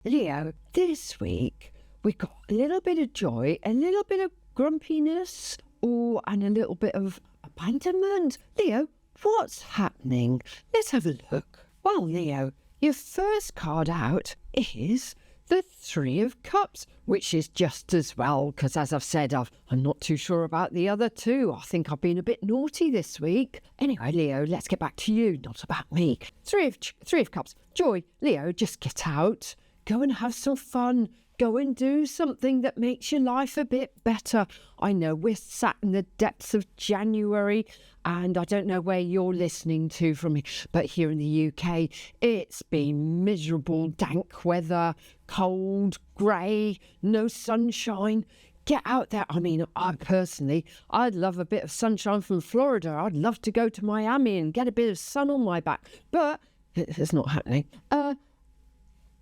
Leo, this week we got a little bit of joy, a little bit of grumpiness, and a little bit of abandonment. Leo, what's happening? Let's have a look. Well, Leo, your first card out is the Three of Cups, which is just as well, because as I've said, I'm not too sure about the other two. I think I've been a bit naughty this week. Anyway, Leo, let's get back to you, not about me. Three of Cups. Joy, Leo, just get out. Go and have some fun. Go and do something that makes your life a bit better. I know we're sat in the depths of January, and I don't know where you're listening to from me, but here in the UK, it's been miserable, dank weather, cold, grey, no sunshine. Get out there. I mean, I'd love a bit of sunshine from Florida. I'd love to go to Miami and get a bit of sun on my back, but it's not happening.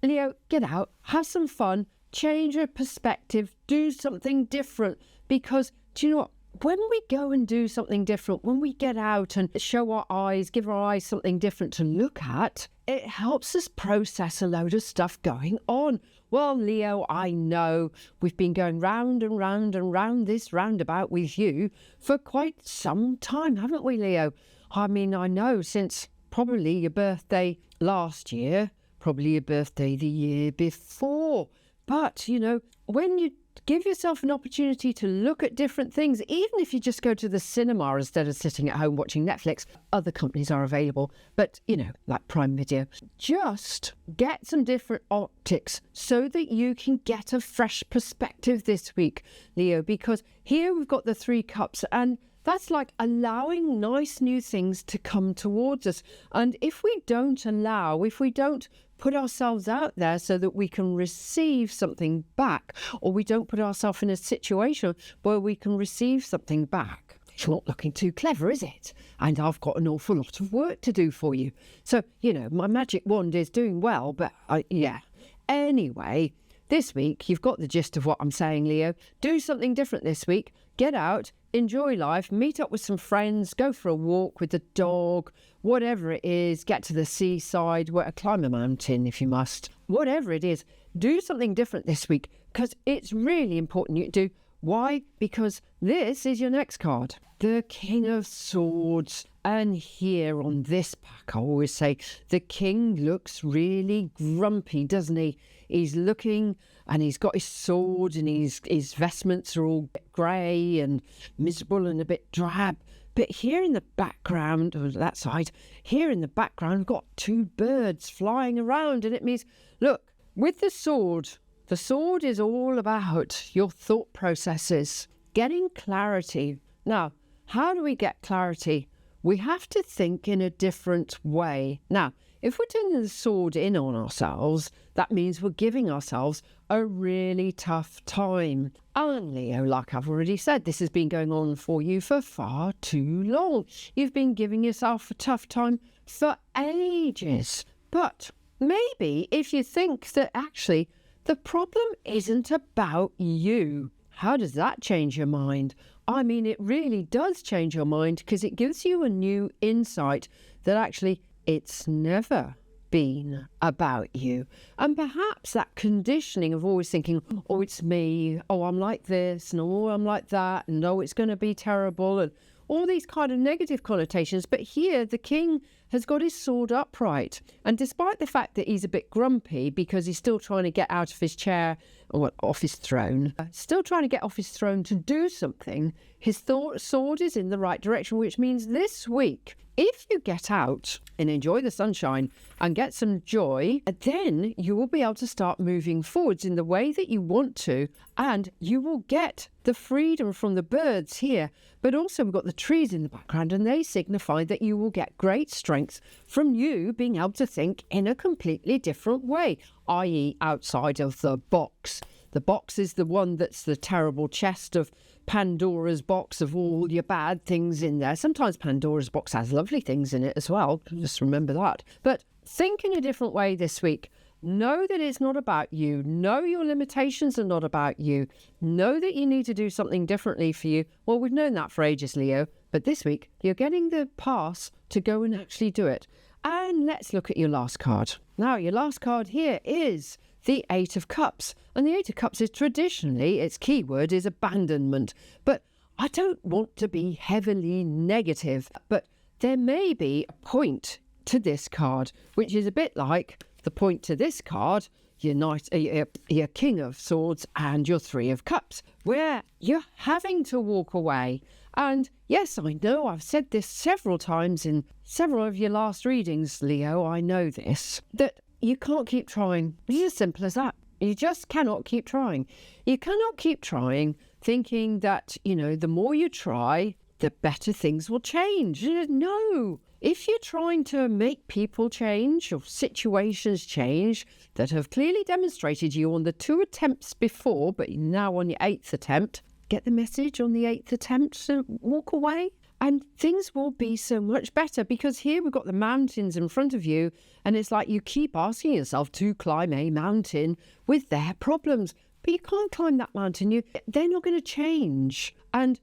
Leo, get out, have some fun, change your perspective, do something different. Because, do you know what? When we go and do something different, when we get out and show our eyes, give our eyes something different to look at, it helps us process a load of stuff going on. Well, Leo, I know we've been going round and round and round this roundabout with you for quite some time, haven't we, Leo? I mean, I know since probably your birthday last year, probably your birthday the year before. But, you know, when you give yourself an opportunity to look at different things, even if you just go to the cinema instead of sitting at home watching Netflix, other companies are available, but, you know, like Prime Video, just get some different optics so that you can get a fresh perspective this week, Leo, because here we've got the Three Cups, and that's like allowing nice new things to come towards us. And if we don't put ourselves out there so that we can receive something back, or we don't put ourselves in a situation where we can receive something back, it's not looking too clever, is it? And I've got an awful lot of work to do for you. So, you know, my magic wand is doing well, but yeah. Anyway, this week, you've got the gist of what I'm saying, Leo. Do something different this week. Get out, enjoy life, meet up with some friends, go for a walk with the dog, whatever it is, get to the seaside, climb a mountain if you must. Whatever it is, do something different this week, because it's really important you do. Why? Because this is your next card, the King of Swords. And here on this pack, I always say, the king looks really grumpy, doesn't he? He's looking and he's got his sword and his vestments are all grey and miserable and a bit drab. But here in the background, or that side, here in the background, we've got two birds flying around. And it means, look, with the sword is all about your thought processes, getting clarity. Now, how do we get clarity? We have to think in a different way. Now, if we're turning the sword in on ourselves, that means we're giving ourselves a really tough time. And Leo, like I've already said, this has been going on for you for far too long. You've been giving yourself a tough time for ages. But maybe if you think that actually the problem isn't about you, how does that change your mind? I mean, it really does change your mind, because it gives you a new insight that actually it's never been about you. And perhaps that conditioning of always thinking, oh, it's me, oh, I'm like this, and oh, I'm like that, and oh, it's going to be terrible, and all these kind of negative connotations. But here, the king has got his sword upright. And despite the fact that he's a bit grumpy because he's still trying to get out of his chair, or off his throne, to do something, his sword is in the right direction, which means this week, if you get out and enjoy the sunshine and get some joy, then you will be able to start moving forwards in the way that you want to, and you will get the freedom from the birds here. But also we've got the trees in the background, and they signify that you will get great strength from you being able to think in a completely different way, i.e. outside of the box. The box is the one that's the terrible chest of Pandora's box of all your bad things in there. Sometimes Pandora's box has lovely things in it as well. Just remember that. But think in a different way this week. Know that it's not about you. Know your limitations are not about you. Know that you need to do something differently for you. Well, we've known that for ages, Leo. But this week, you're getting the pass to go and actually do it. And let's look at your last card. Now, your last card here is the Eight of Cups. And the Eight of Cups is traditionally, its keyword is abandonment. But I don't want to be heavily negative, but there may be a point to this card, which is a bit like the point to this card, your King of Swords and your Three of Cups, where you're having to walk away. And yes, I know I've said this several times in several of your last readings, Leo, I know this, that you can't keep trying. It's as simple as that. You just cannot keep trying. You cannot keep trying thinking that, the more you try, the better things will change. No. If you're trying to make people change or situations change that have clearly demonstrated you on the 2 attempts before, but now on your 8th attempt, get the message on the 8th attempt to walk away and things will be so much better, because here we've got the mountains in front of you and it's like you keep asking yourself to climb a mountain with their problems, but you can't climb that mountain. They're not going to change. And,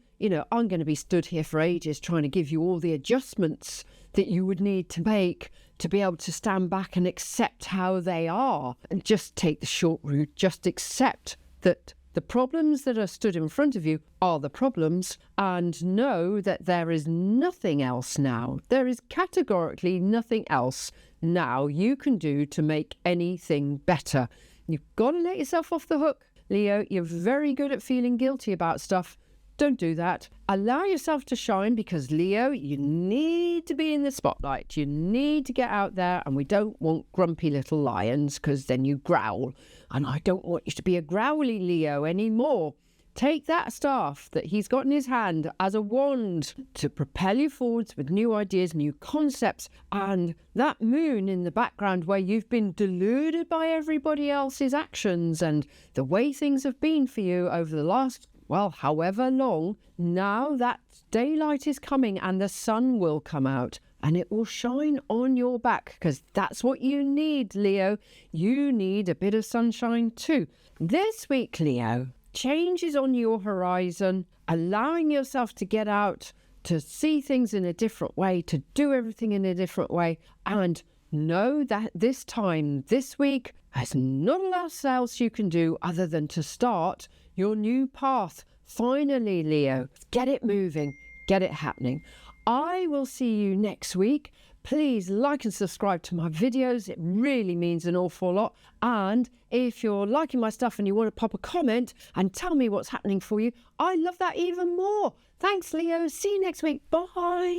I'm going to be stood here for ages trying to give you all the adjustments that you would need to make to be able to stand back and accept how they are and just take the short route. Just accept that the problems that are stood in front of you are the problems, and know that there is nothing else now. There is categorically nothing else now you can do to make anything better. You've got to let yourself off the hook, Leo. You're very good at feeling guilty about stuff. Don't do that. Allow yourself to shine, because, Leo, you need to be in the spotlight. You need to get out there, and we don't want grumpy little lions, because then you growl. And I don't want you to be a growly Leo anymore. Take that staff that he's got in his hand as a wand to propel you forwards with new ideas, new concepts, and that moon in the background where you've been deluded by everybody else's actions and the way things have been for you over the last, however long. Now that daylight is coming and the sun will come out and it will shine on your back, because that's what you need, Leo. You need a bit of sunshine too. This week, Leo, change is on your horizon, allowing yourself to get out, to see things in a different way, to do everything in a different way, and know that this time, this week, there's not a lot else you can do other than to start your new path. Finally, Leo, get it moving, get it happening. I will see you next week. Please like and subscribe to my videos. It really means an awful lot. And if you're liking my stuff and you want to pop a comment and tell me what's happening for you, I love that even more. Thanks, Leo. See you next week. Bye.